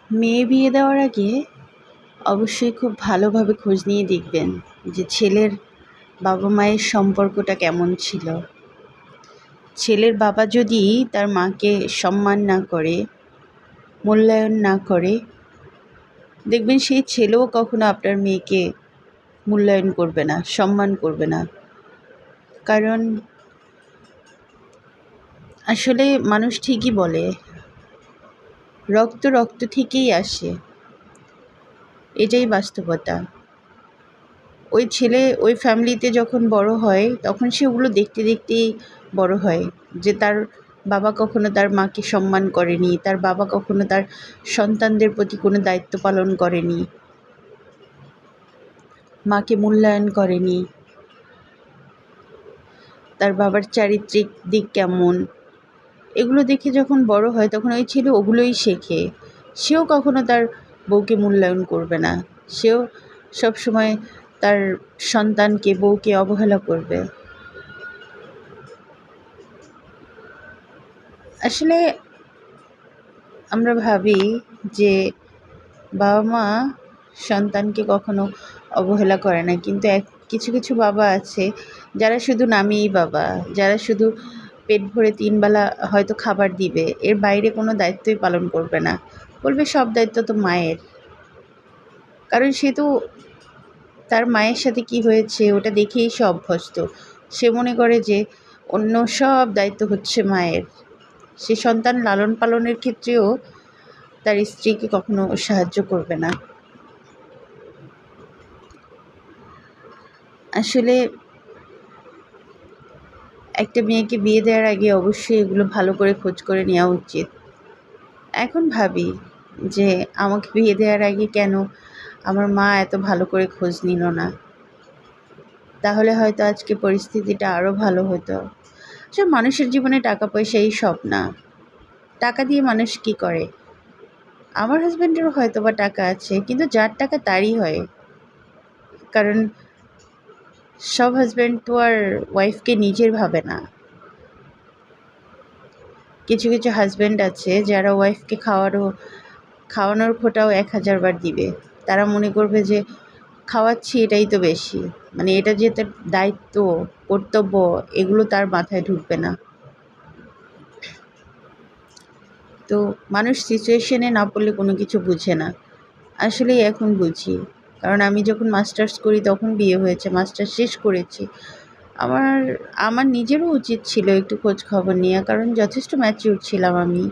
মেয়ে বিয়ে দেওয়ার আগে অবশ্যই খুব ভালোভাবে খোঁজ নিয়ে দেখবেন যে ছেলের বাবা মায়ের সম্পর্কটা কেমন ছিল। ছেলের বাবা যদি তার মাকে সম্মান না করে, মূল্যায়ন না করে, দেখবেন সেই ছেলেও কখনো আপনার মেয়েকে মূল্যায়ন করবে না, সম্মান করবে না। কারণ আসলে মানুষ ঠিকই বলে, রক্ত রক্ত থেকেই আসে, এটাই বাস্তবতা। ওই ছেলে ওই ফ্যামিলিতে যখন বড় হয় তখন সে ওগুলো দেখতে দেখতেই বড় হয়, যে তার বাবা কখনো তার মাকে সম্মান করেনি, তার বাবা কখনো তার সন্তানদের প্রতি কোনো দায়িত্ব পালন করেনি, মাকে মূল্যায়ন করেনি, তার বাবার চারিত্রিক দিক কেমন, এগুলো দেখে যখন বড় হয় তখন ওই ছেলে ওগুলোই শেখে। সেও কখনো তার বউকে মূল্যায়ন করবে না, সেও সবসময় তার সন্তানকে, বউকে অবহেলা করবে। আসলে আমরা ভাবি যে বাবা মা সন্তানকে কখনো অবহেলা করে না, কিন্তু কিছু কিছু বাবা আছে যারা শুধু নামেই বাবা, যারা শুধু পেট ভরে 3 বেলা হয়তো খাবার দিবে, এর বাইরে কোনো দায়িত্বই পালন করবে না। বলবে সব দায়িত্ব তো মায়ের। কারণ সে তো তার মায়ের সাথে কি হয়েছে ওটা দেখেই সে অভ্যস্ত। সে মনে করে যে অন্য সব দায়িত্ব হচ্ছে মায়ের। সে সন্তান লালন পালনের ক্ষেত্রেও তার স্ত্রীকে কখনো সাহায্য করবে না। আসলে একটা মেয়েকে বিয়ে দেওয়ার আগে অবশ্যই এগুলো ভালো করে খোঁজ করে নেওয়া উচিত। এখন ভাবি যে আমাকে বিয়ে দেওয়ার আগে কেন আমার মা এত ভালো করে খোঁজ নিল না, তাহলে হয়তো আজকে পরিস্থিতিটা আরও ভালো হতো। আসলে মানুষের জীবনে টাকা পয়সাই সব না। টাকা দিয়ে মানুষ কি করে? আমার হাজব্যান্ডেরও হয়তো বা টাকা আছে, কিন্তু যার টাকা তারই হয়। কারণ সব হাজব্যান্ড তো আর ওয়াইফকে নিজের ভাবে না। কিছু কিছু হাজব্যান্ড আছে যারা ওয়াইফকে খাওয়ানোর খোটাও 1000 বার দিবে। তারা মনে করবে যে খাওয়াচ্ছি এটাই তো বেশি, মানে এটা যে তার দায়িত্ব, কর্তব্য, এগুলো তার মাথায় ঢুকবে না। তো মানুষ সিচুয়েশনে না পড়লে কোনো কিছু বুঝে না। আসলেই এখন বুঝি। কারণ আমি যখন মাস্টার্স করি তখন বিয়ে হয়েছে, মাস্টার্স শেষ করেছি। আমার আমার নিজেরও উচিত ছিল একটু খোঁজ খবর নেওয়া, কারণ যথেষ্ট ম্যাচিউর ছিলাম আমি।